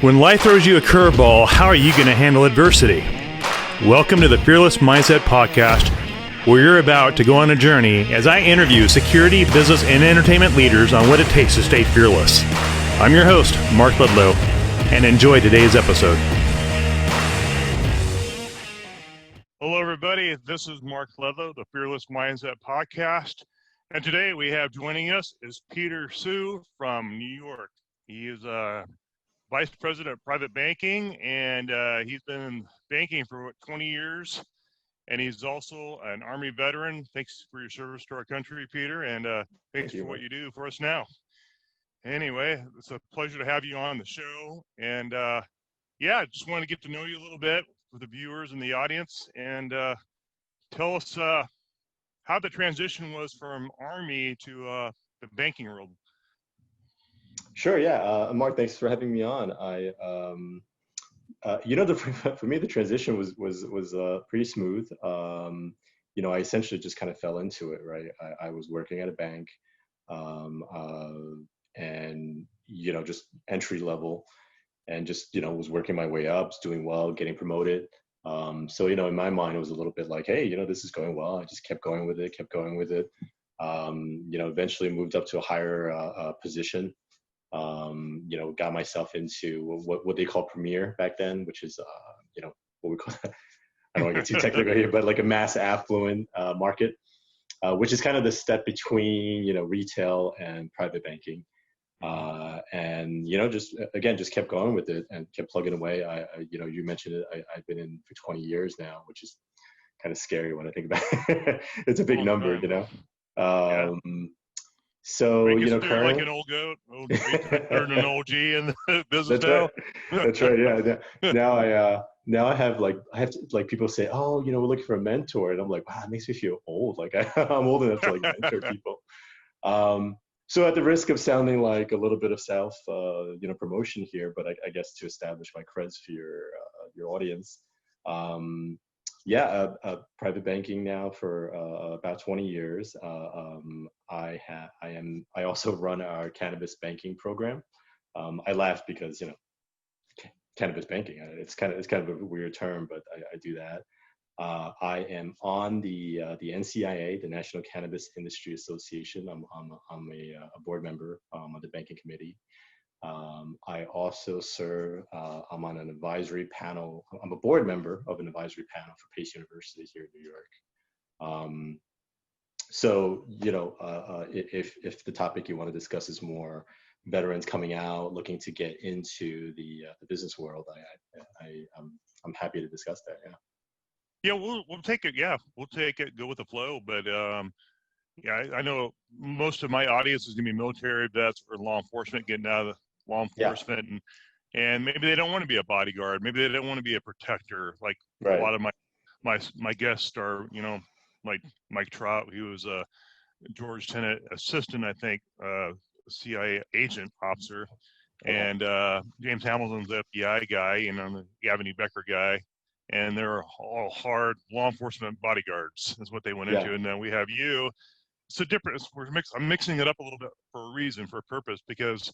When life throws you a curveball, how are you going to handle adversity? Welcome to the Fearless Mindset Podcast, where you're about to go on a journey as I interview security, business, and entertainment leaders on what it takes to stay fearless. I'm your host, Mark Ledlow, and enjoy today's episode. Hello, everybody. This is Mark Ledlow, the Fearless Mindset Podcast. And today we have joining us is Peter Sue from New York. He is Vice President of Private Banking, and he's been in banking for 20 years. And he's also an Army veteran. Thanks for your service to our country, Peter, and thanks for what you do for us now. Anyway, it's a pleasure to have you on the show. And I just want to get to know you a little bit with the viewers and the audience, and tell us how the transition was from Army to the banking world. Sure. Yeah. Mark, thanks for having me on. For me, the transition was pretty smooth. I essentially just kind of fell into it, right? I was working at a bank, and just entry level, and just was working my way up, doing well, getting promoted. So in my mind, it was a little bit like, hey, this is going well. I just kept going with it. Eventually moved up to a higher position. Got myself into what they call Premier back then, which is, what we call, I don't want to get too technical here, but like a mass affluent market, which is kind of the step between, retail and private banking. Just kept going with it and kept plugging away. You mentioned it, I've been in for 20 years now, which is kind of scary when I think about it. It's a big number, So, currently, like an old goat, turned an old G in the business. That's right. Yeah. Now I have to, people say, oh, we're looking for a mentor. And I'm like, wow, it makes me feel old. Like I'm old enough to mentor people. So at the risk of sounding like a little bit of self, promotion here, but I guess to establish my creds for your audience, private banking now for about 20 years. I also run our cannabis banking program. I laugh because cannabis banking. It's kind of a weird term, but I do that. I am on the NCIA, the National Cannabis Industry Association. I'm a board member on the banking committee. I also serve, I'm on an advisory panel. I'm a board member of an advisory panel for Pace University here in New York. If the topic you want to discuss is more veterans coming out, looking to get into the business world, I'm happy to discuss that. Yeah. Yeah, we'll take it. Yeah, we'll take it. Go with the flow. But I know most of my audience is going to be military vets or law enforcement, getting out of the law enforcement, and maybe they don't want to be a bodyguard. Maybe they don't want to be a protector. Like a lot of my guests are, like Mike Trout, he was a George Tenet assistant, I think, CIA agent officer, and James Hamilton's the FBI guy, and I'm the Gavin Becker guy. And they're all hard law enforcement bodyguards is what they went into. And then we have you. It's a different, I'm mixing it up a little bit for a reason, for a purpose, because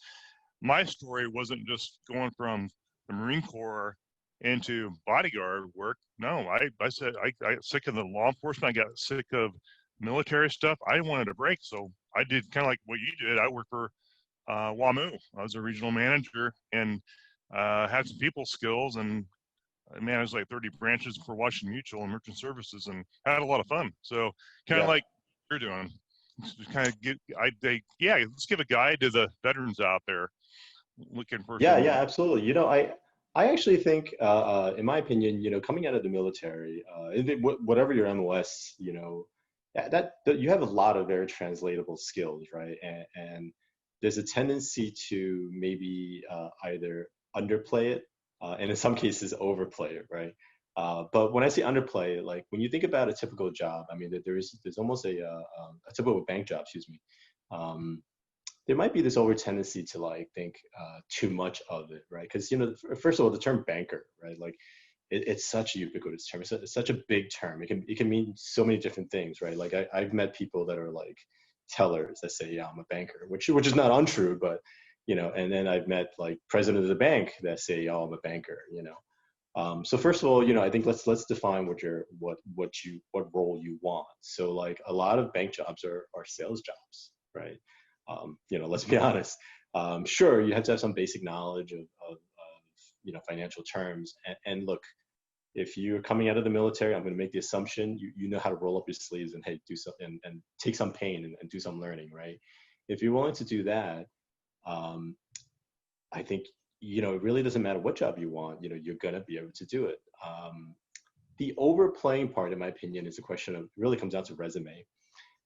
my story wasn't just going from the Marine Corps into bodyguard work. No, I said, I got sick of the law enforcement. I got sick of military stuff. I wanted a break. So I did kind of like what you did. I worked for WAMU. I was a regional manager and had some people skills, and I managed like 30 branches for Washington Mutual and Merchant Services, and had a lot of fun. So kind of like you're doing, just kind of let's give a guide to the veterans out there looking for. Yeah, absolutely. I actually think, in my opinion, coming out of the military, whatever your MOS, that you have a lot of very translatable skills, right? And there's a tendency to maybe either underplay it, and in some cases overplay it, right? But when I say underplay, like when you think about a typical job, I mean, there's almost a typical bank job, excuse me. There might be this over tendency to think too much of it, right? Because first of all, the term banker, right? Like it's such a ubiquitous term. It's such a big term. It can mean so many different things, right? Like I've met people that are like tellers that say, yeah, I'm a banker, which is not untrue, but and then I've met like president of the bank that say, oh, I'm a banker. So first of all, I think let's define what role you want. So like a lot of bank jobs are sales jobs, right? Let's be honest. Sure, you have to have some basic knowledge of financial terms. And look, if you're coming out of the military, I'm going to make the assumption you know how to roll up your sleeves and hey, do something and take some pain and do some learning, right? If you're willing to do that, um, I think it really doesn't matter what job you want. You're going to be able to do it. The overplaying part, in my opinion, is a question of really comes down to resume.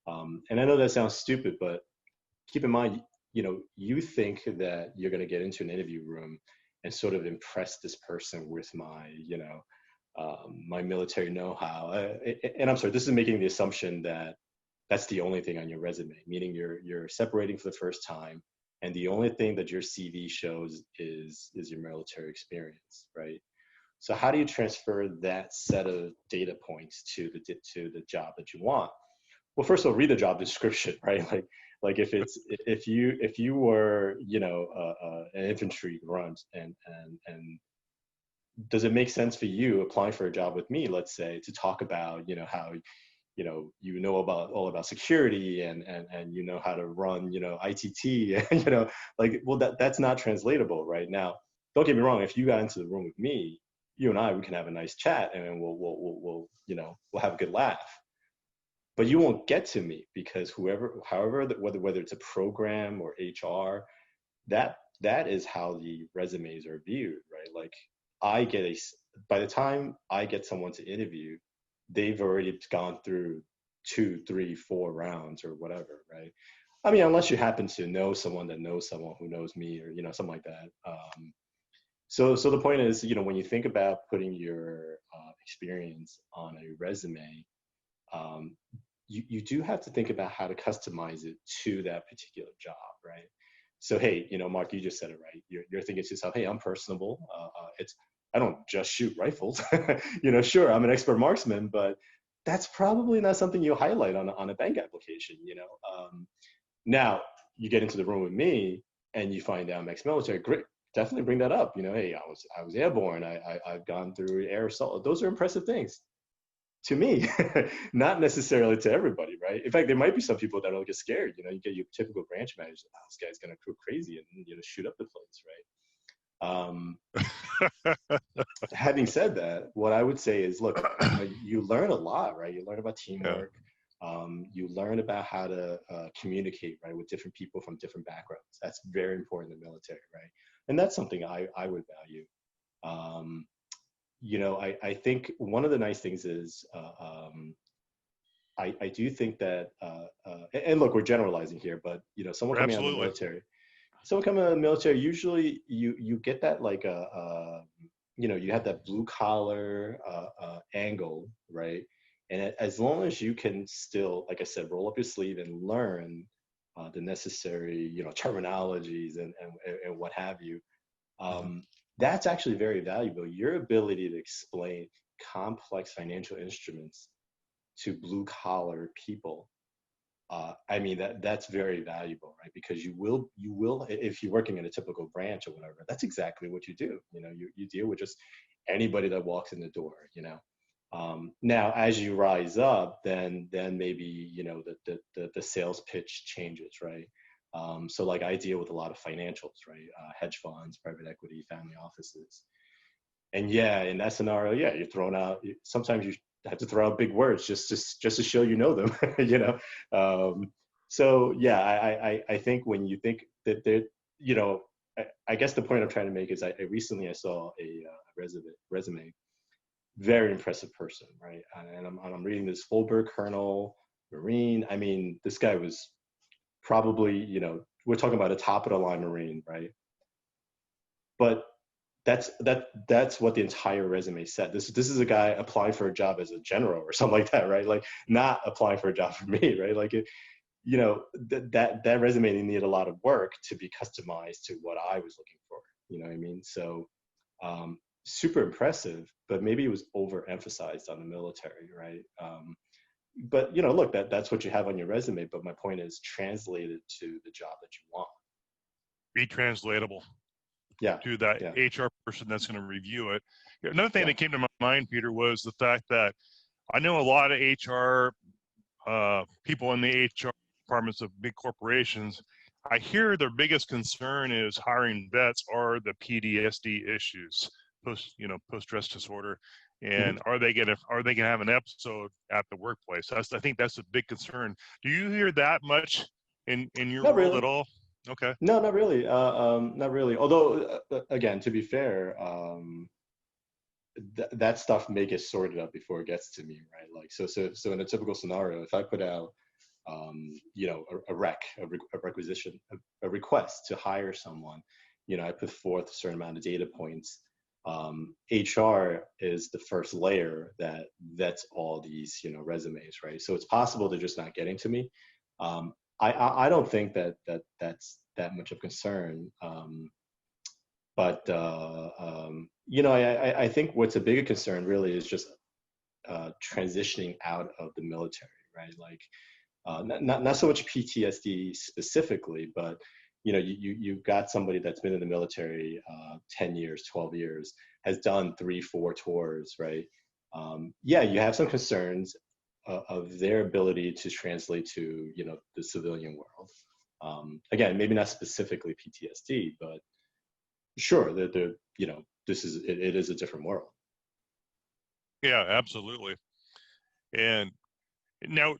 And I know that sounds stupid, but keep in mind, you think that you're going to get into an interview room and sort of impress this person with my military know-how. And I'm sorry, this is making the assumption that that's the only thing on your resume, meaning you're separating for the first time, and the only thing that your CV shows is your military experience, right? So how do you transfer that set of data points to the job that you want? Well, first of all, read the job description, right? Like if you were an infantry grunt and does it make sense for you applying for a job with me, let's say, to talk about how about all about security and how to run ITT and like, well, that's not translatable right now. Don't get me wrong, if you got into the room with me, you and I, we can have a nice chat and we'll have a good laugh. But you won't get to me because however, whether it's a program or HR, that is how the resumes are viewed, right? Like by the time I get someone to interview, they've already gone through 2, 3, 4 rounds or whatever, right? I mean, unless you happen to know someone that knows someone who knows me or something like that. So the point is, when you think about putting your experience on a resume, you do have to think about how to customize it to that particular job, right? So, hey, Mark, you just said it right. You're thinking to yourself, hey, I'm personable. I don't just shoot rifles. Sure, I'm an expert marksman, but that's probably not something you highlight on a bank application. Now you get into the room with me and you find out I'm ex-military. Great, definitely bring that up. Hey, I was airborne. I've gone through air assault. Those are impressive things to me, not necessarily to everybody, right? In fact, there might be some people that will get scared. You get your typical branch manager. Oh, this guy's gonna go crazy and shoot up the place, right? Having said that, what I would say is, look, you learn a lot, right? You learn about teamwork. You learn about how to communicate, right, with different people from different backgrounds. That's very important in the military, right? And that's something I would value. I think one of the nice things is I do think that, and look, we're generalizing here, but someone coming out of the military, usually you get that like you have that blue collar angle, right? And as long as you can still, like I said, roll up your sleeve and learn the necessary terminologies and what have you. That's actually very valuable. Your ability to explain complex financial instruments to blue collar people, I mean, that's very valuable, right? Because you will, if you're working in a typical branch or whatever, that's exactly what you do. You deal with just anybody that walks in the door. Now, as you rise up, then maybe the sales pitch changes, right? So like I deal with a lot of financials, right? Hedge funds, private equity, family offices. And yeah, in that scenario, yeah, you're thrown out. Sometimes you have to throw out big words just to show them, So yeah, I think when you think that I guess the point I'm trying to make is I recently saw a resume, very impressive person, right? And I'm reading this Fulbright Colonel, Marine. I mean, this guy was probably, we're talking about a top of the line Marine, right? But that's what the entire resume said. This is a guy applying for a job as a general or something like that, right? Like not applying for a job for me, right? Like that resume needed a lot of work to be customized to what I was looking for. You know what I mean? So super impressive, but maybe it was overemphasized on the military, right? But look, that's what you have on your resume. But my point is, translate it to the job that you want. be translatable to that HR person that's going to review it. Another thing that came to my mind, Peter, was the fact that I know a lot of HR people in the HR departments of big corporations. I hear their biggest concern is hiring vets are the PTSD issues, post stress disorder, and are they gonna have an episode at the workplace? I think that's a big concern. Do you hear that much in your Not world really. at all? Okay. No, not really. Not really. Although, again, to be fair, that stuff may get sorted out before it gets to me, right? Like, so in a typical scenario, if I put out, a requisition, a request to hire someone, I put forth a certain amount of data points. HR is the first layer that vets all these, resumes, right? So it's possible they're just not getting to me. I don't think that's that much of concern. But I think what's a bigger concern really is just transitioning out of the military, right? Like, not so much PTSD specifically, but you've got somebody that's been in the military 10 years, 12 years, has done 3-4 tours, right? You have some concerns of their ability to translate to the civilian world. Again, maybe not specifically PTSD, but sure, that it is a different world. Yeah, absolutely. And now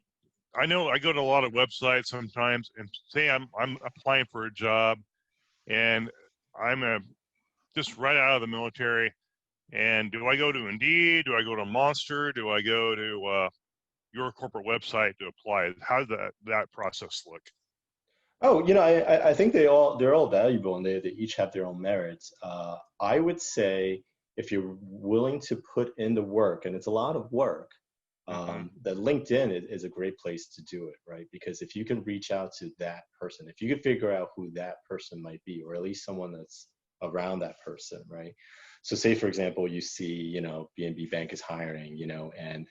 I know I go to a lot of websites sometimes and say I'm applying for a job and I'm just right out of the military. And do I go to Indeed? Do I go to Monster? Do I go to your corporate website to apply? How does that process look? Oh, I think they're all valuable and they each have their own merits. I would say if you're willing to put in the work, and it's a lot of work, that LinkedIn is a great place to do it, right? Because if you can reach out to that person, if you can figure out who that person might be, or at least someone that's around that person, right? So say, for example, you see, BNB Bank is hiring, and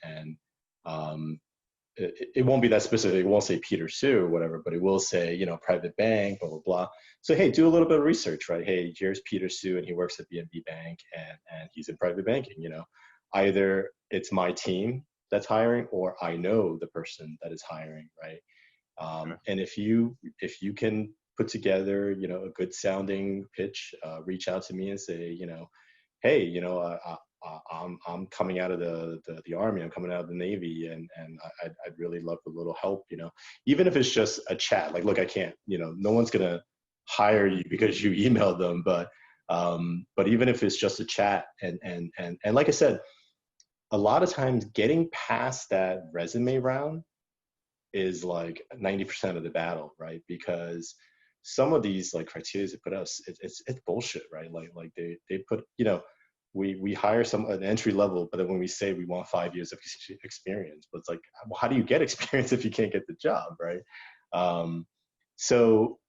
it won't be that specific. It won't say Peter Sue or whatever, but it will say, private bank, blah, blah, blah. So, hey, do a little bit of research, right? Hey, here's Peter Sue and he works at BNB Bank and he's in private banking, Either it's my team that's hiring or I know the person that is hiring, right? And if you can put together, a good sounding pitch, reach out to me and say, hey, I'm coming out of the Army, I'm coming out of the Navy, and I'd really love a little help, even if it's just a chat. Like, look, I can't, no one's gonna hire you because you emailed them, but even if it's just a chat, and like I said, a lot of times getting past that resume round is like 90% of the battle, right? Because some of these like criteria they put us, it's bullshit, right? Like they put, we hire an entry level, but then when we say we want 5 years of experience, but it's like, well, how do you get experience if you can't get the job, right? So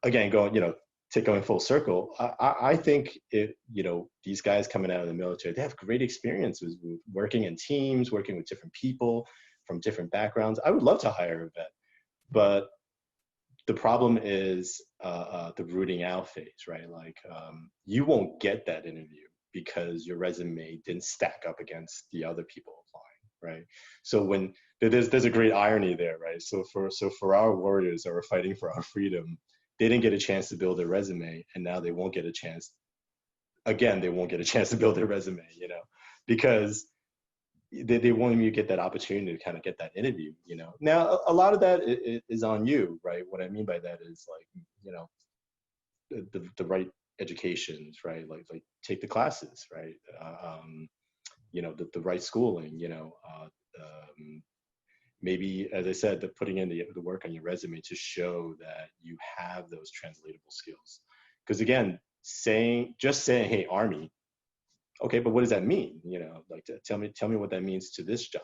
again, going full circle, I think these guys coming out of the military, they have great experiences with working in teams, working with different people from different backgrounds. I would love to hire a vet, but the problem is the rooting out phase, right? Like, you won't get that interview because your resume didn't stack up against the other people applying, right? So when there's a great irony there, right? So for our warriors that were fighting for our freedom, they didn't get a chance to build their resume, and now they won't get a chance. Again, they won't get a chance to build their resume, because they won't even get that opportunity to kind of get that interview, Now, a lot of that is on you, right? What I mean by that is like, the right educations, right? Like take the classes, right? The right schooling, maybe, as I said, putting in the work on your resume to show that you have those translatable skills. Because again, just saying, hey, Army, okay, but what does that mean? Like, tell me what that means to this job,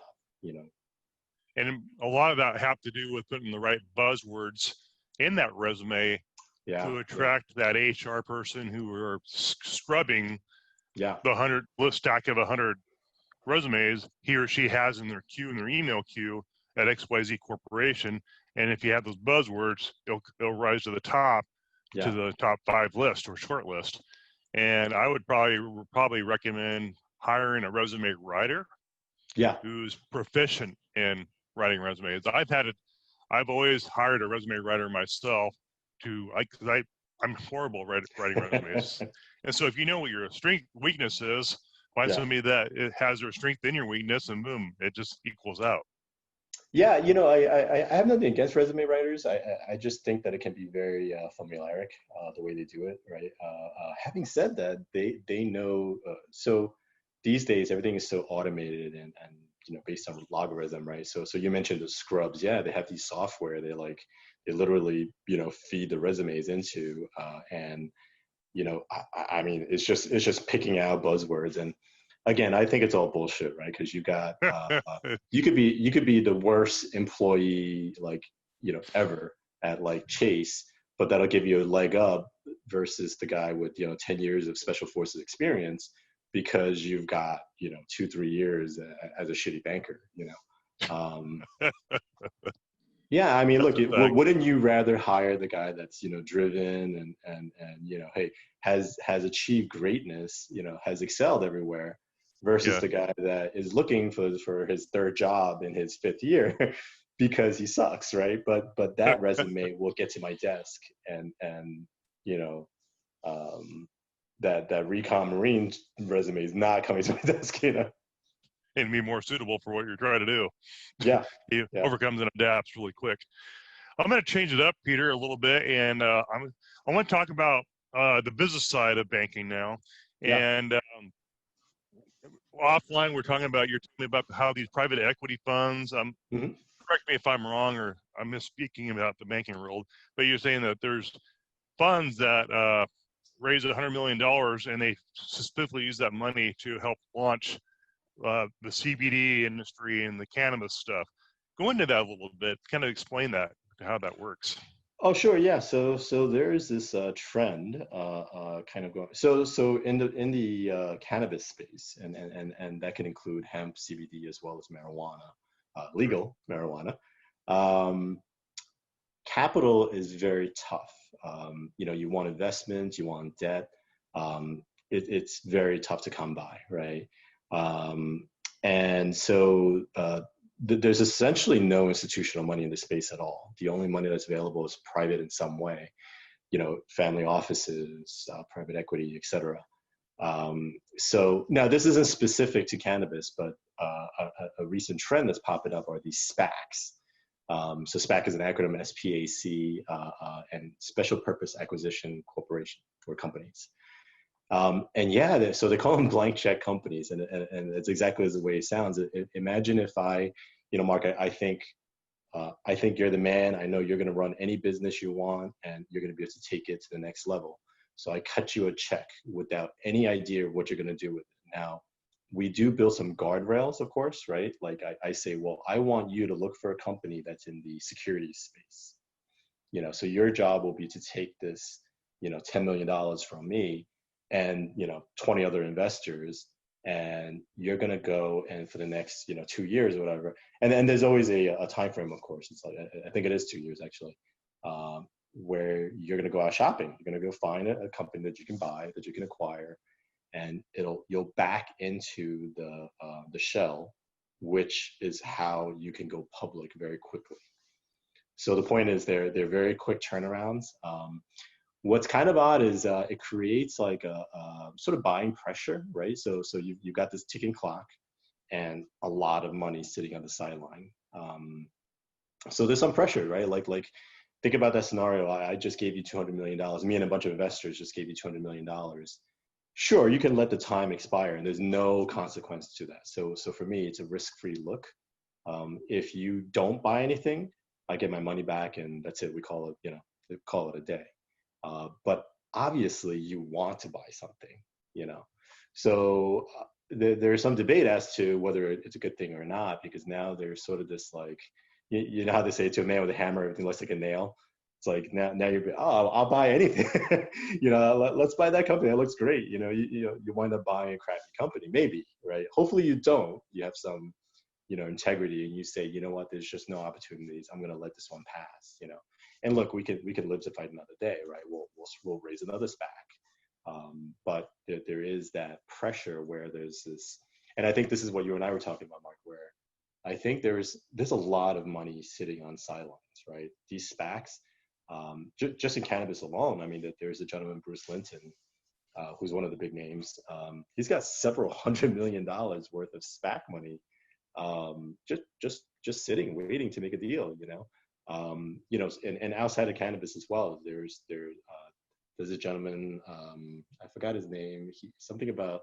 And a lot of that have to do with putting the right buzzwords in that resume to attract that HR person who are scrubbing the 100 list stack of 100 resumes he or she has in their queue, in their email queue at XYZ Corporation. And if you have those buzzwords, it'll rise to the top to Yeah. the top 5 list or short list. And I would probably recommend hiring a resume writer Yeah. who's proficient in writing resumes. I've always hired a resume writer myself because I'm horrible at writing resumes. And so if you know what your strength weakness is, find Yeah. somebody that it has their strength in your weakness, and boom, it just equals out. Yeah, I have nothing against resume writers. I just think that it can be very formulaic the way they do it, right? Having said that, they know. So these days, everything is so automated and based on logarithm, right? So you mentioned the scrubs. Yeah, they have these software. They literally feed the resumes into, and I mean, it's just picking out buzzwords. And again, I think it's all bullshit, right? Because you could be the worst employee like ever at like Chase, but that'll give you a leg up versus the guy with 10 years of special forces experience because you've got 2-3 years as a shitty banker. Um, yeah, I mean, That's look, a fact. wouldn't you rather hire the guy that's driven and hey, has achieved greatness, has excelled everywhere, versus Yeah. the guy that is looking for his third job in his fifth year because he sucks, right? But that resume will get to my desk, and you know that recon Marine resume is not coming to my desk. And be more suitable for what you're trying to do. Yeah, He yeah, overcomes and adapts really quick. I'm going to change it up, Peter, a little bit, and I want to talk about the business side of banking now. yeah. And offline, you're talking about how these private equity funds. Hmm. Correct me if I'm wrong or I'm misspeaking about the banking world, but you're saying that there's funds that raise $100 million and they specifically use that money to help launch the CBD industry and the cannabis stuff. Go into that a little bit, kind of explain that, how that works. Oh, sure. Yeah. So there's this trend kind of going. So in the cannabis space, and that can include hemp, CBD, as well as marijuana, legal marijuana. Um, Capital is very tough. You want investments, you want debt. It's very tough to come by, right? Um, and so there's essentially no institutional money in the space at all. The only money that's available is private in some way, family offices, private equity, etc. So now this isn't specific to cannabis, but a recent trend that's popping up are these SPACs. So SPAC is an acronym, SPAC, and Special Purpose Acquisition Corporation or companies. And yeah, so they call them blank check companies, and it's exactly as the way it sounds. Imagine if Mark, I think you're the man. I know you're going to run any business you want, and you're going to be able to take it to the next level. So I cut you a check without any idea of what you're going to do with it. Now, we do build some guardrails, of course, right? Like I say, well, I want you to look for a company that's in the securities space. So your job will be to take this, $10 million from me and, 20 other investors, and you're going to go and for the next, 2 years or whatever. And then there's always a time frame, of course. It's like, I think it is 2 years actually, where you're going to go out shopping. You're going to go find a company that you can buy, that you can acquire, and you'll back into the shell, which is how you can go public very quickly. So the point is they're very quick turnarounds. What's kind of odd is it creates like a sort of buying pressure, right? So you've got this ticking clock and a lot of money sitting on the sideline. So there's some pressure, right? Like think about that scenario. I just gave you $200 million. Me and a bunch of investors just gave you $200 million. Sure, you can let the time expire and there's no consequence to that. So for me, it's a risk-free look. If you don't buy anything, I get my money back and that's it. We call it a day. But obviously you want to buy something. So there's some debate as to whether it's a good thing or not, because now there's sort of this like, you know how they say to a man with a hammer, everything looks like a nail. It's like now you're, oh, I'll buy anything. Let's buy that company. That looks great. You wind up buying a crappy company, maybe, right? Hopefully you don't. You have some, integrity, and you say, you know what, there's just no opportunities. I'm going to let this one pass. And look, we can live to fight another day, right? We'll raise another SPAC. But there is that pressure where there's this, and I think this is what you and I were talking about, Mark, where I think there's a lot of money sitting on sidelines, right? These SPACs, just in cannabis alone, I mean, that there's a gentleman, Bruce Linton, who's one of the big names. He's got several $100 million worth of SPAC money, just sitting, waiting to make a deal, and outside of cannabis as well, there's a gentleman, I forgot his name. Something about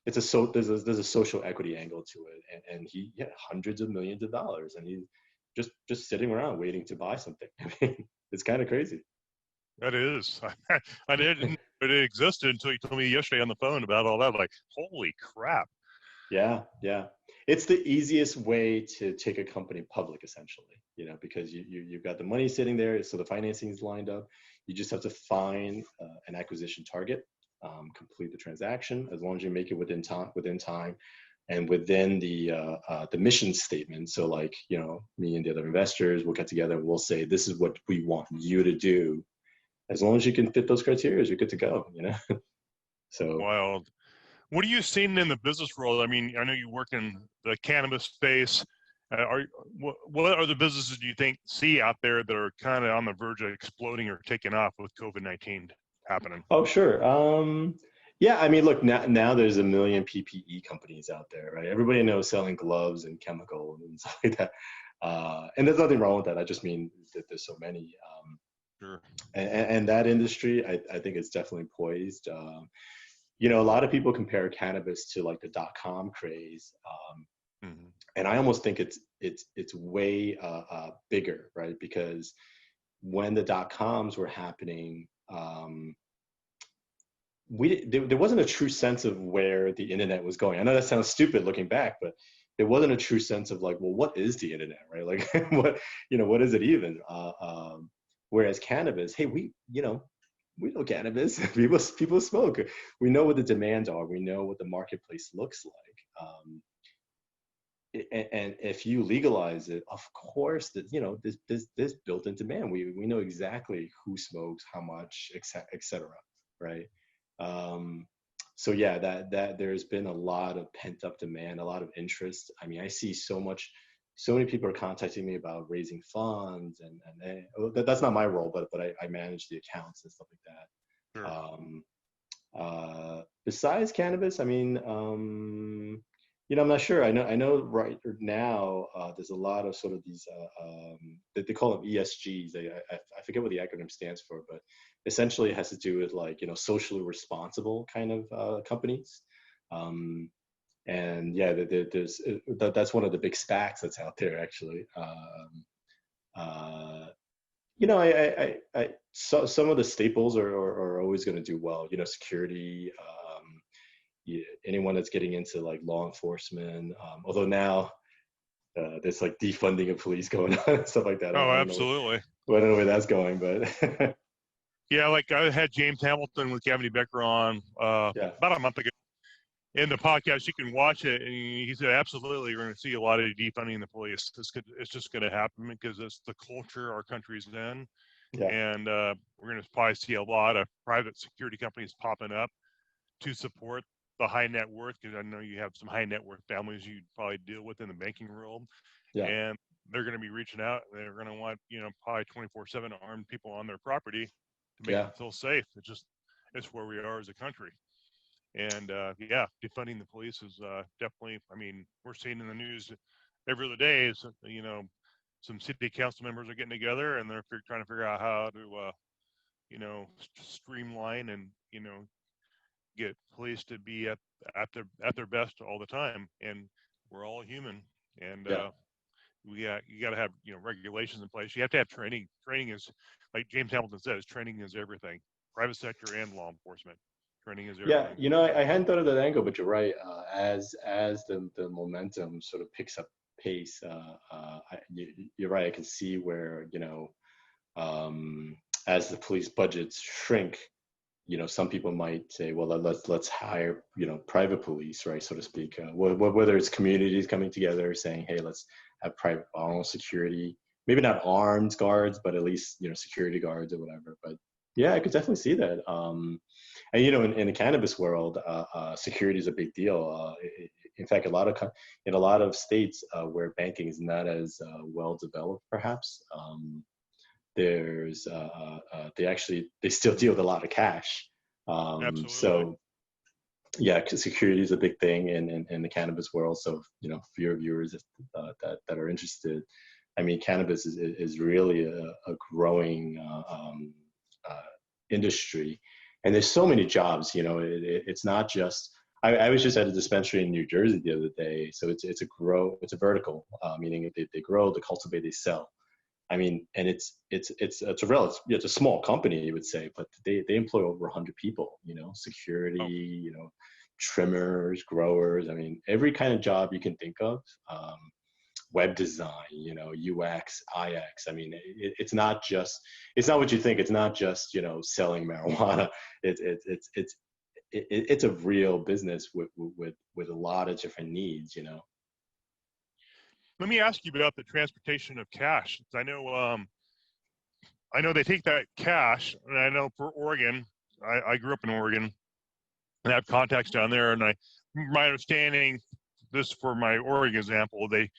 there's a social equity angle to it, and he had hundreds of millions of dollars, and he's just sitting around waiting to buy something. I mean, it's kind of crazy. That is. I didn't know it existed until you told me yesterday on the phone about all that. Like, holy crap. Yeah. It's the easiest way to take a company public, essentially, because you've got the money sitting there, so the financing is lined up. You just have to find an acquisition target, complete the transaction, as long as you make it within time, and within the mission statement. So, like, me and the other investors will get together and we'll say, this is what we want you to do. As long as you can fit those criteria, you're good to go. So wild. What are you seeing in the business world? I mean, I know you work in the cannabis space. What are the businesses do you see out there that are kind of on the verge of exploding or taking off with COVID-19 happening? Oh, sure. Yeah, I mean, look, now there's a million PPE companies out there, right? Everybody knows selling gloves and chemicals and stuff like that. And there's nothing wrong with that. I just mean that there's so many. Sure. And that industry, I think it's definitely poised. A lot of people compare cannabis to like the .com craze. And I almost think it's way bigger, right? Because when the .coms were happening, there wasn't a true sense of where the internet was going. I know that sounds stupid looking back, but there wasn't a true sense of like, well, what is the internet, right? Like, what is it even? Whereas cannabis, hey, we know cannabis. People smoke. We know what the demands are. We know what the marketplace looks like. And if you legalize it, of course, there's built-in demand. We know exactly who smokes, how much, et cetera, right? So yeah, that there's been a lot of pent-up demand, a lot of interest. I mean, I see so many people are contacting me about raising funds, and that's not my role, but I manage the accounts and stuff like that. Sure. Besides cannabis, I mean, I'm not sure. I know right now there's a lot of sort of these they call them ESGs. I forget what the acronym stands for, but essentially it has to do with like socially responsible kind of companies. And yeah, that's one of the big SPACs that's out there, actually. So some of the staples are always going to do well. Security, anyone that's getting into like law enforcement. Although now there's like defunding of police going on and stuff like that. Oh, absolutely. I don't know where that's going, but yeah, like I had James Hamilton with Gavin Becker on about a month ago. In the podcast, you can watch it, and he said, absolutely, you're going to see a lot of defunding the police. It's just going to happen because it's the culture our country's in. Yeah. And we're going to probably see a lot of private security companies popping up to support the high net worth, because I know you have some high net worth families you probably deal with in the banking world. Yeah. And they're going to be reaching out. They're going to want, probably 24/7 armed people on their property to make them feel safe. It's where we are as a country. And defunding the police is definitely, I mean, we're seeing in the news every other day is, some city council members are getting together and they're trying to figure out how to, streamline and, get police to be at their best all the time. And we're all human. And you got to have, regulations in place. You have to have training. Training is, like James Hamilton says, training is everything. Private sector and law enforcement. Training is everything. Yeah, I hadn't thought of that angle, but you're right. As the momentum sort of picks up pace, you're right. I can see where as the police budgets shrink, some people might say, well, let's hire private police, right, so to speak. Whether it's communities coming together saying, hey, let's have private security, maybe not armed guards, but at least, security guards or whatever. But yeah, I could definitely see that. And in the cannabis world, security is a big deal. In fact, in a lot of states where banking is not as well developed, perhaps, there's they still deal with a lot of cash. Absolutely. So yeah, 'cause security is a big thing in the cannabis world. So for your viewers that are interested, I mean, cannabis is really a growing uh, industry, and there's so many jobs. It's not just. I was just at a dispensary in New Jersey the other day. So it's a vertical, meaning they grow, they cultivate, they sell. I mean, and it's a small company, you would say, but they employ over 100 people. Oh, Security, trimmers, growers. I mean, every kind of job you can think of. Web design, UX, IX. I mean, it's not what you think. It's not just selling marijuana. It's a real business with a lot of different needs. let me ask you about the transportation of cash. I know they take that cash, and I know for Oregon, I grew up in Oregon and have contacts down there, and my understanding, this for my Oregon example, they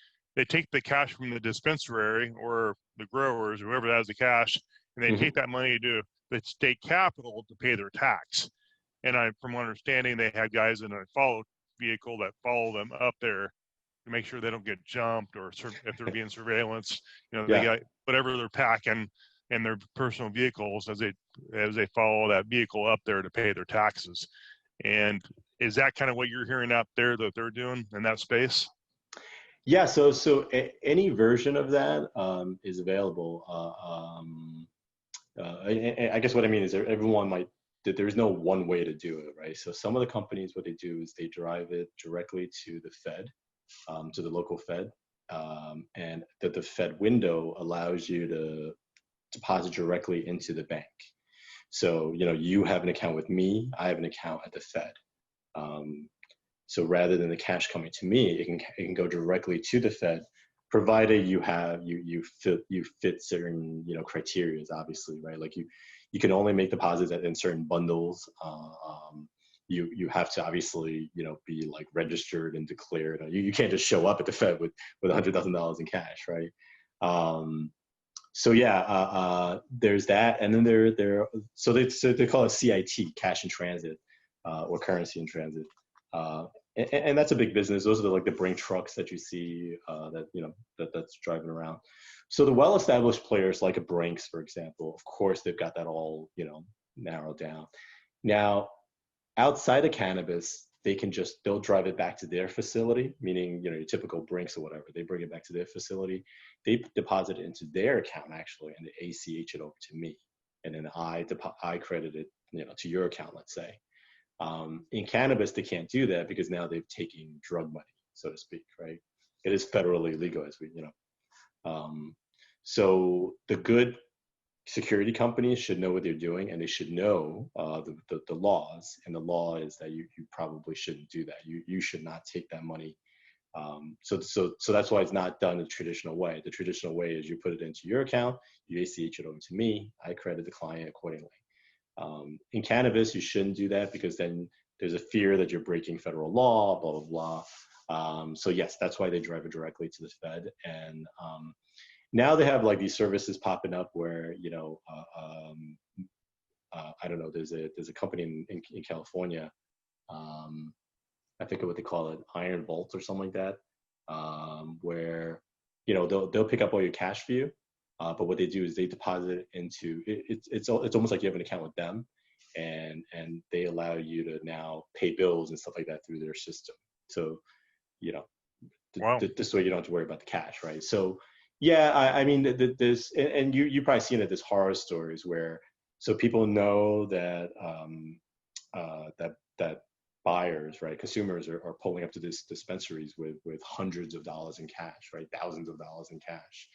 take the cash from the dispensary or the growers, whoever has the cash, and they take Hmm. that money to the state capital to pay their tax. And from understanding, they had guys in a follow vehicle that follow them up there to make sure they don't get jumped, or if they're being surveillance, they Yeah. got whatever they're packing in their personal vehicles as they follow that vehicle up there to pay their taxes. And is that kind of what you're hearing out there that they're doing in that space? Yeah, any version of that is available. I guess what I mean is everyone might, that there's no one way to do it, right? So some of the companies, what they do is they drive it directly to the Fed, to the local Fed, and that the Fed window allows you to deposit directly into the bank. So you have an account with me, I have an account at the Fed. Um, so rather than the cash coming to me, it can go directly to the Fed, provided you fit certain criteria, obviously, right? Like you can only make deposits in certain bundles. You have to obviously be like registered and declared. You can't just show up at the Fed with $100,000 in cash, right? So yeah, there's that, and then they call it CIT, cash in transit, or currency in transit. And that's a big business. Those are the Brink trucks that you see, that's driving around. So the well-established players like a Brinks, for example, of course they've got that all narrowed down. Now, outside of cannabis, they'll drive it back to their facility, meaning your typical Brinks or whatever. They bring it back to their facility, they deposit it into their account actually, and they ACH it over to me, and then I credit it to your account, let's say. In cannabis, they can't do that because now they've taken drug money, so to speak, right? It is federally legal, as um, so the good security companies should know what they're doing, and they should know the laws. And the law is that you probably shouldn't do that. You should not take that money. So that's why it's not done the traditional way. The traditional way is you put it into your account, you ACH it over to me, I credit the client accordingly. In cannabis, you shouldn't do that because then there's a fear that you're breaking federal law, blah, blah, blah. So yes, that's why they drive it directly to the Fed. And now they have like these services popping up where, I don't know, there's a company in California, I think of what they call it, Iron Vault or something like that, where, they'll pick up all your cash for you. But what they do is they deposit it into it's almost like you have an account with them, and they allow you to now pay bills and stuff like that through their system. So you know Wow. this way you don't have to worry about the cash, right? So yeah, I mean there's, and you probably seen it, there's horror stories where, so people know that that buyers, right, consumers are pulling up to these dispensaries with hundreds of dollars in cash, right, thousands of dollars in cash,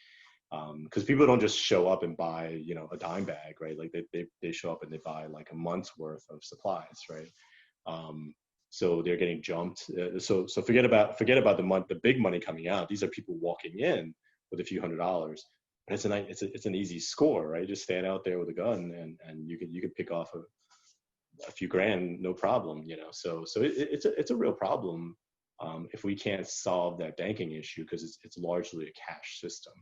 because people don't just show up and buy a dime bag, right? Like they show up and they buy like a month's worth of supplies, right? So they're getting jumped. So forget about the big money coming out. These are people walking in with a few $100s. but it's an easy score, right? Just stand out there with a gun and you could pick off a few grand, no problem, you know. So it's a real problem if we can't solve that banking issue, because it's largely a cash system.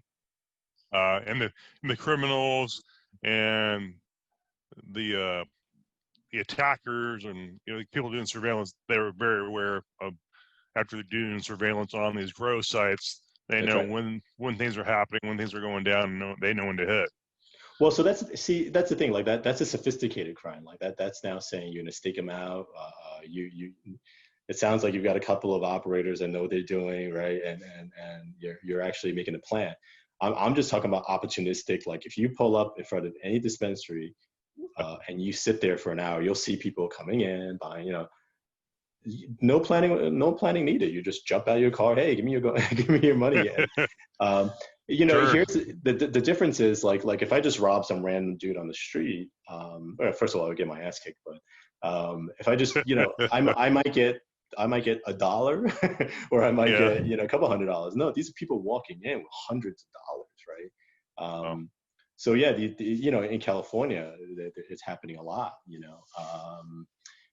And the criminals and the attackers and people doing surveillance, they were very aware of, after they're doing surveillance on these grow sites, they That's know right. when things are happening, when things are going down, and they know when to hit. Well, so that's the thing. Like that's a sophisticated crime. Like that's now saying you're gonna stake them out. You. It sounds like you've got a couple of operators that know what they're doing, right? And you're actually making a plan. I'm just talking about opportunistic. Like if you pull up in front of any dispensary and you sit there for an hour, you'll see people coming in, buying. You know, no planning needed. You just jump out of your car. Hey, give me give me your money. You know, Sure. here's the difference is like if I just rob some random dude on the street, well, first of all, I would get my ass kicked. But if I just, you know, I might get $1 or I might Yeah. get, you know, a couple $100. No, these are people walking in with hundreds of dollars, right? Oh. So yeah, you know, in California, it's happening a lot, you know.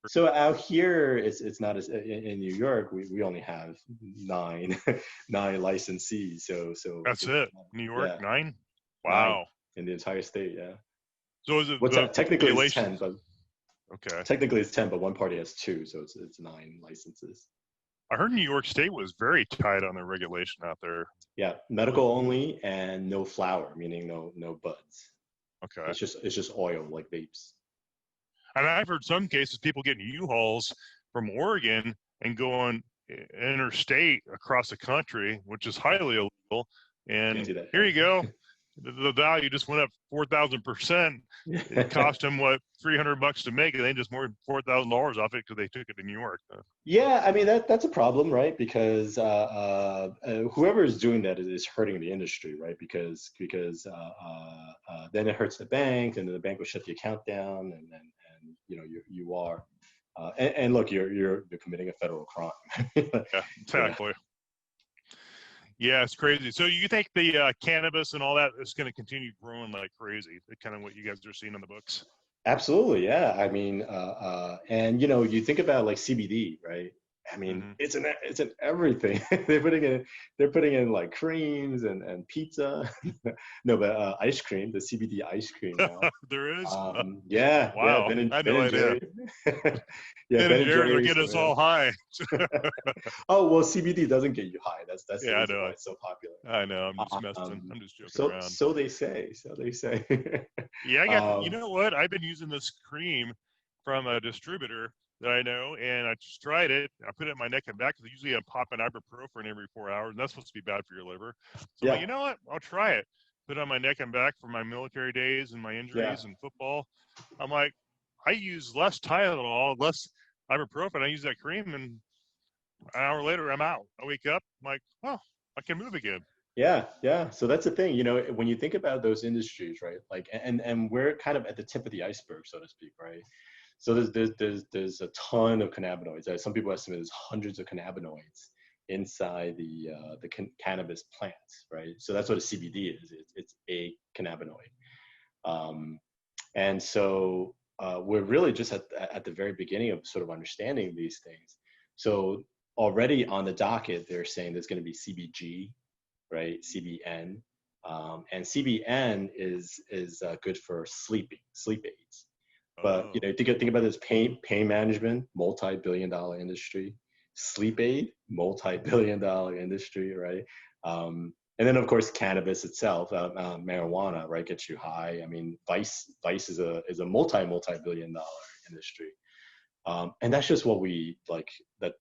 So out here, it's not as in New York. We only have nine nine licensees. So That's it. New York, yeah, 9? nine Wow. in the entire state. Yeah. So is it What's the that? Technically it's 10, regulations? but Okay. one party has two, so it's nine licenses. I heard New York State was very tight on their regulation out there. Yeah, medical only and no flower, meaning no buds. Okay. It's just oil like vapes. And I've heard some cases people getting U-Hauls from Oregon and going interstate across the country, which is highly illegal. Can't And do that. here you go. The value just went up 4,000%. It cost them what, $300 to make it. They just more $4,000 off it because they took it to New York. Yeah, I mean that's a problem, right? Because whoever is doing that is hurting the industry, right? Because then it hurts the bank, and then the bank will shut the account down, and you know you are, and look, you're committing a federal crime. Yeah, Yeah. exactly. Yeah, it's crazy. So you think the cannabis and all that is going to continue growing like crazy? Kind of what you guys are seeing in the books. Absolutely, yeah. I mean, and you know, you think about like CBD, right? I mean, Mm-hmm. it's in everything. They're putting in like creams and pizza. No, but ice cream, the CBD ice cream now. There is. Yeah, Wow, I had Ben no and idea. Jerry. Yeah, Ben Ben and and Jerry's will Jerry's. get us all high. Oh well, CBD doesn't get you high. That's the Yeah, I reason why know. it's so popular. I know. I'm just messing. I'm just joking So around. so they say. So they say. Yeah, I got. You um, know what? I've been using this cream from a distributor that I know, and I just tried it. I put it in my neck and back because usually I'm popping ibuprofen every 4 hours, and that's supposed to be bad for your liver. So I'm like, yeah, you know what? I'll try it. Put it on my neck and back for my military days and my yeah. injuries and football. I'm like, I use less Tylenol, less ibuprofen. I use that cream, and an hour later, I'm out. I wake up, I'm like, oh, I can move again. Yeah. So that's the thing, you know, when you think about those industries, right? Like, and we're kind of at the tip of the iceberg, so to speak, right? So there's a ton of cannabinoids. Some people estimate there's hundreds of cannabinoids inside the cannabis plants, right? So that's what a CBD is. It's a cannabinoid, um, and so we're really just at the very beginning of sort of understanding these things. So already on the docket, they're saying there's going to be CBG, right? CBN, and CBN is good for sleep aids. But you Oh, know, think about this: pain management, multi-billion-dollar industry; sleep aid, multi-billion-dollar industry, right? And then of course cannabis itself, marijuana, right, gets you high. I mean, vice is a multi-billion-dollar industry. And that's just what we like.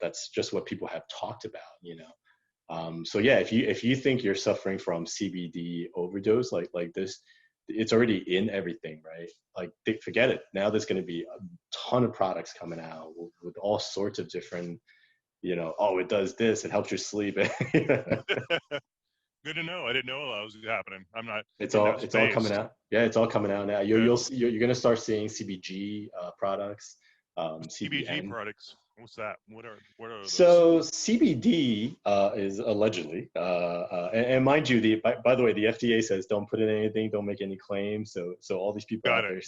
That's just what people have talked about, you know. So yeah, if you think you're suffering from CBD overdose like this, it's already in everything, right? Like forget it. Now there's going to be a ton of products coming out with all sorts of different, you know, oh, it does this, it helps you sleep. good to know. I didn't know that was happening. I'm not It's in all that it's all space. coming out. Yeah, it's all coming out now. Okay. You're going to start seeing CBG products, CBG CBN. products. What's that? What are those? So CBD is allegedly, and mind you, by the way, the FDA says don't put in anything, don't make any claims. So all these people Got out it. there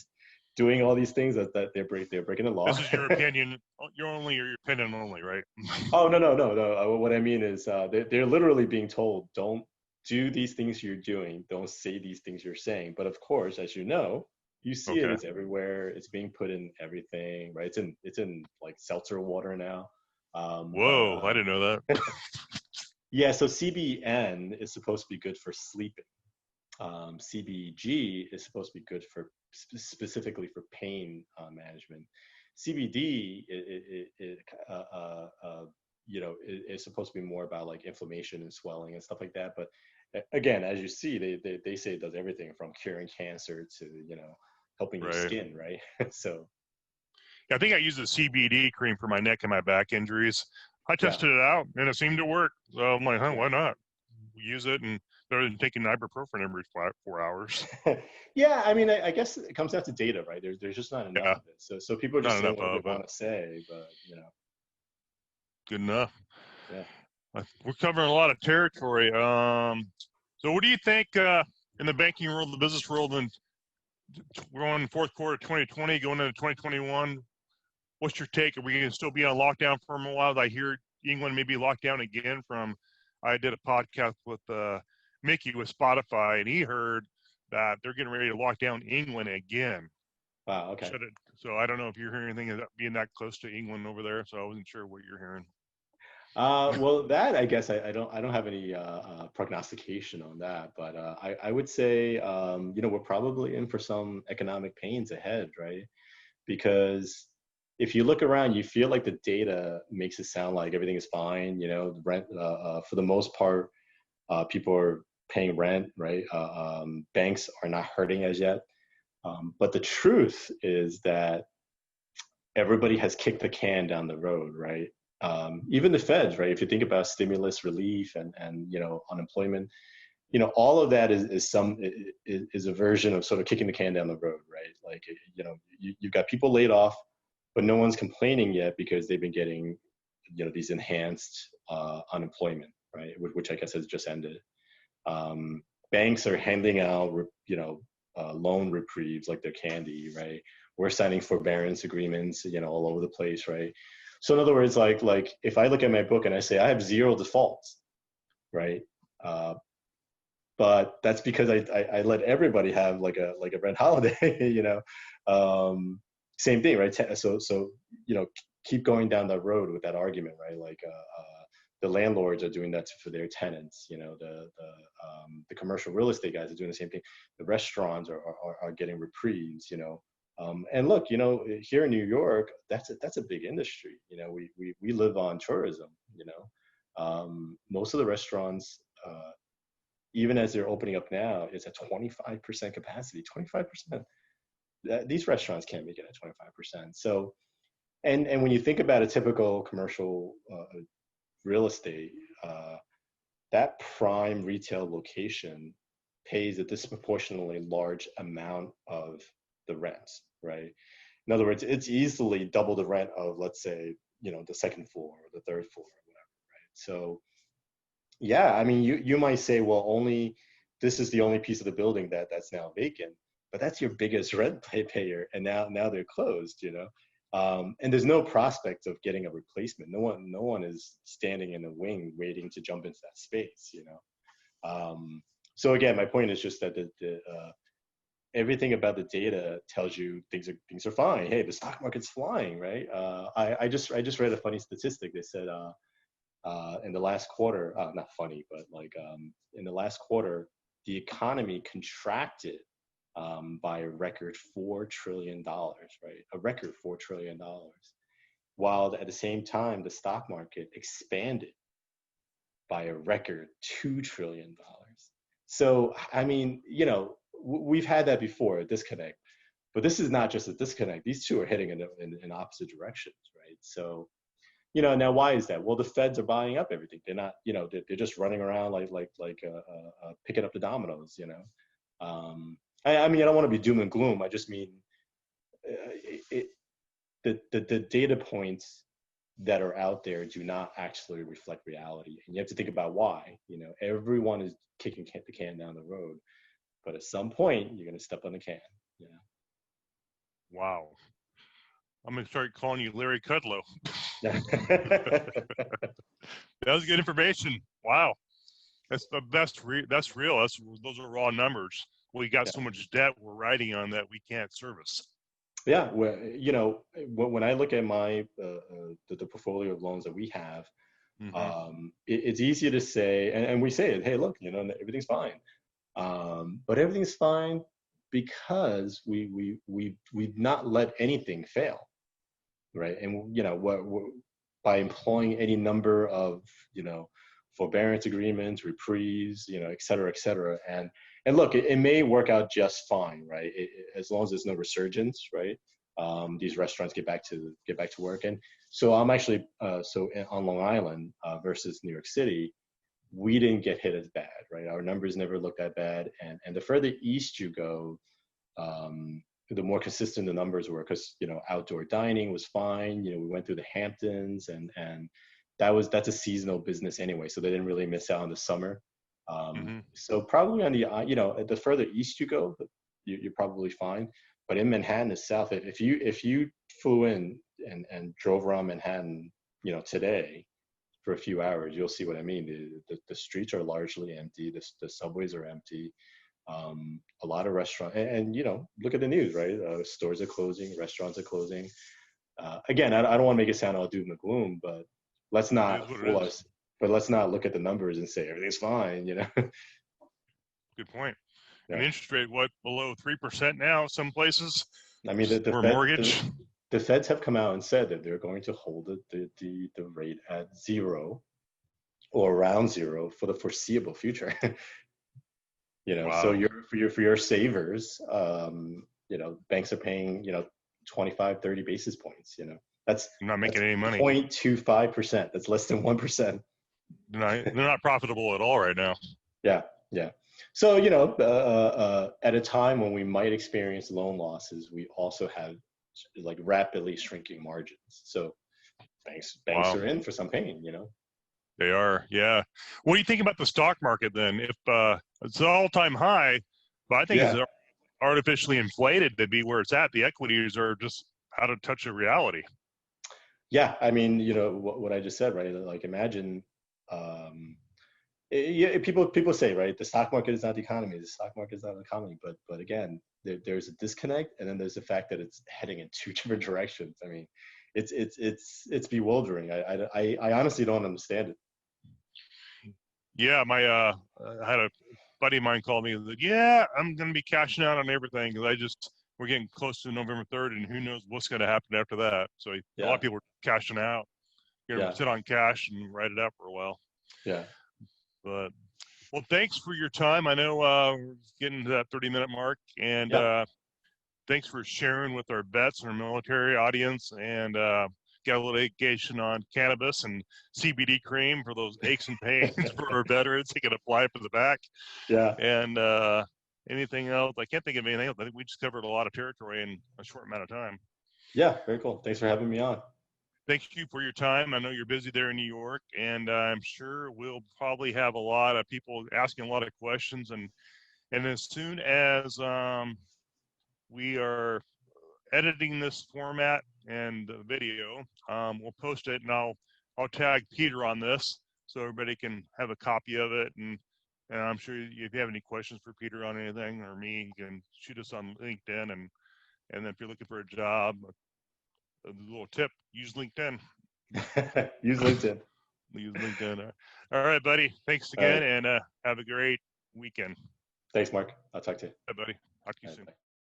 doing all these things that they're breaking the law. This is your opinion. Your opinion only, right? Oh, no. What I mean is, they're literally being told, don't do these things you're doing, don't say these things you're saying. But of course, as you know, you see it, Okay. it's everywhere. It's being put in everything, right? It's in like seltzer water now. But Whoa, I didn't know that. yeah, so CBN is supposed to be good for sleeping. CBG is supposed to be good for specifically for pain management. CBD, is supposed to be more about like inflammation and swelling and stuff like that. But again, as you see, they say it does everything from curing cancer to helping your Right. skin, right? So Yeah, I think I used the CBD cream for my neck and my back injuries. I yeah, tested it out and it seemed to work. So I'm like, huh, yeah. why not? Use it and rather than taking ibuprofen every 4 hours. Yeah, I mean, I guess it comes down to data, right? There's just not enough Yeah, of it. So people are not just saying enough what they of it. want to say, but Good enough. yeah. We're covering a lot of territory. So what do you think in the banking world, the business world, and we're on fourth quarter 2020, going into 2021? What's your take? Are we going to still be on lockdown for a while? I hear England may be locked down again. I did a podcast with Mickey with Spotify, and he heard that they're getting ready to lock down England again. Wow. Okay. Shut it. So I don't know if you're hearing anything about being that close to England over there. So I wasn't sure what you're hearing. Well, that I guess I don't have any prognostication on that, but I would say we're probably in for some economic pains ahead, right? Because if you look around, you feel like the data makes it sound like everything is fine. The rent for the most part, people are paying rent, right? Banks are not hurting as yet, but the truth is that everybody has kicked the can down the road, right? Even the feds, right? If you think about stimulus relief and unemployment, all of that is a version of sort of kicking the can down the road, right? Like you've got people laid off, but no one's complaining yet because they've been getting these enhanced unemployment, right? Which I guess has just ended. Banks are handing out loan reprieves like they're candy, right? We're signing forbearance agreements, all over the place, right? So in other words, like if I look at my book and I say I have zero defaults, right? Uh, but that's because I let everybody have like a rent holiday, same thing, right? So keep going down that road with that argument, right? Like the landlords are doing that for their tenants, the commercial real estate guys are doing the same thing. The restaurants are getting reprieves, and look, here in New York, that's a big industry. We live on tourism. Most of the restaurants, even as they're opening up now, it's at 25% capacity. 25%. These restaurants can't make it at 25%. So, and when you think about a typical commercial real estate, that prime retail location pays a disproportionately large amount of the rents, right? In other words, it's easily double the rent of, let's say, the second floor or the third floor or whatever, right? So, yeah, I mean, you might say, well, only this is the only piece of the building that's now vacant, but that's your biggest rent payer, and now they're closed, and there's no prospect of getting a replacement. No one is standing in the wing waiting to jump into that space, so again, my point is just that everything about the data tells you things are fine. Hey, the stock market's flying, right? I just read a funny statistic. They said in the last quarter, not funny, but like in the last quarter, the economy contracted by a record $4 trillion, right? A record $4 trillion, while at the same time the stock market expanded by a record $2 trillion. So I mean, we've had that before, a disconnect, but this is not just a disconnect. These two are heading in opposite directions, right? So now why is that? Well, the feds are buying up everything. They're not, they're just running around like picking up the dominoes. I mean, I don't want to be doom and gloom. I just mean the data points that are out there do not actually reflect reality. And you have to think about why. Everyone is kicking the can down the road, but at some point you're going to step on the can. Wow. I'm going to start calling you Larry Kudlow. That was good information. Wow. That's real. Those are raw numbers. We got so much debt we're riding on that we can't service. Yeah, well, when I look at my the portfolio of loans that we have, it's easy to say, and we say it, hey, look, everything's fine, but everything's fine because we've not let anything fail, right? And by employing any number of forbearance agreements, reprieves, et cetera, and look, it may work out just fine, right? As long as there's no resurgence, right? These restaurants get back to work. And so I'm actually on Long Island versus New York City, we didn't get hit as bad, right? Our numbers never looked that bad, and the further east you go, the more consistent the numbers were, because outdoor dining was fine. We went through the Hamptons, and that's a seasonal business anyway, so they didn't really miss out on the summer. So probably on the further east you go, you're probably fine. But in Manhattan, the South, if you flew in and drove around Manhattan, today for a few hours, you'll see what I mean. The streets are largely empty. The subways are empty. A lot of restaurants, and look at the news, right? Stores are closing, restaurants are closing. Again, I don't want to make it sound all doom and gloom, but let's not fool us. But let's not look at the numbers and say everything's fine. Good point. Yeah. And interest rate, below 3% now? Some places. I mean, the mortgage. The Feds have come out and said that they're going to hold the rate at 0 or around 0 for the foreseeable future. Wow. So for your savers, banks are paying 25, 30 basis points. That's not making any money. 0.25%. That's less than 1%. They're not profitable at all right now. Yeah. So at a time when we might experience loan losses, we also have like rapidly shrinking margins. So banks are in for some pain. They are, yeah. What do you think about the stock market then? If it's an all-time high, but I think it's artificially inflated to be where it's at. The equities are just out of touch of reality. Yeah, I mean, what I just said, right? Like, imagine, people say, right, the stock market is not the economy. The stock market is not the economy. But again, there's a disconnect, and then there's the fact that it's heading in two different directions. I mean, it's bewildering. I honestly don't understand it. Yeah, I had a buddy of mine called me and said, yeah, I'm going to be cashing out on everything because we're getting close to November 3rd, and who knows what's going to happen after that. So a lot of people are cashing out. You're going to sit on cash and write it up for a while. Yeah. But, well, thanks for your time. I know we're getting to that 30-minute mark, and thanks for sharing with our vets and our military audience, and got a little education on cannabis and CBD cream for those aches and pains for our veterans. They can apply for the back. Yeah. And anything else? I can't think of anything else. I think we just covered a lot of territory in a short amount of time. Yeah, very cool. Thanks for having me on. Thank you for your time. I know you're busy there in New York, and I'm sure we'll probably have a lot of people asking a lot of questions. And as soon as we are editing this format and the video, we'll post it, and I'll tag Peter on this so everybody can have a copy of it. And I'm sure if you have any questions for Peter on anything or me, you can shoot us on LinkedIn. And then if you're looking for a job, a little tip: use LinkedIn. Use LinkedIn. Use LinkedIn. All right, buddy. Thanks again, and have a great weekend. Thanks, Mark. I'll talk to you. Bye, buddy. Talk to you soon. Bye.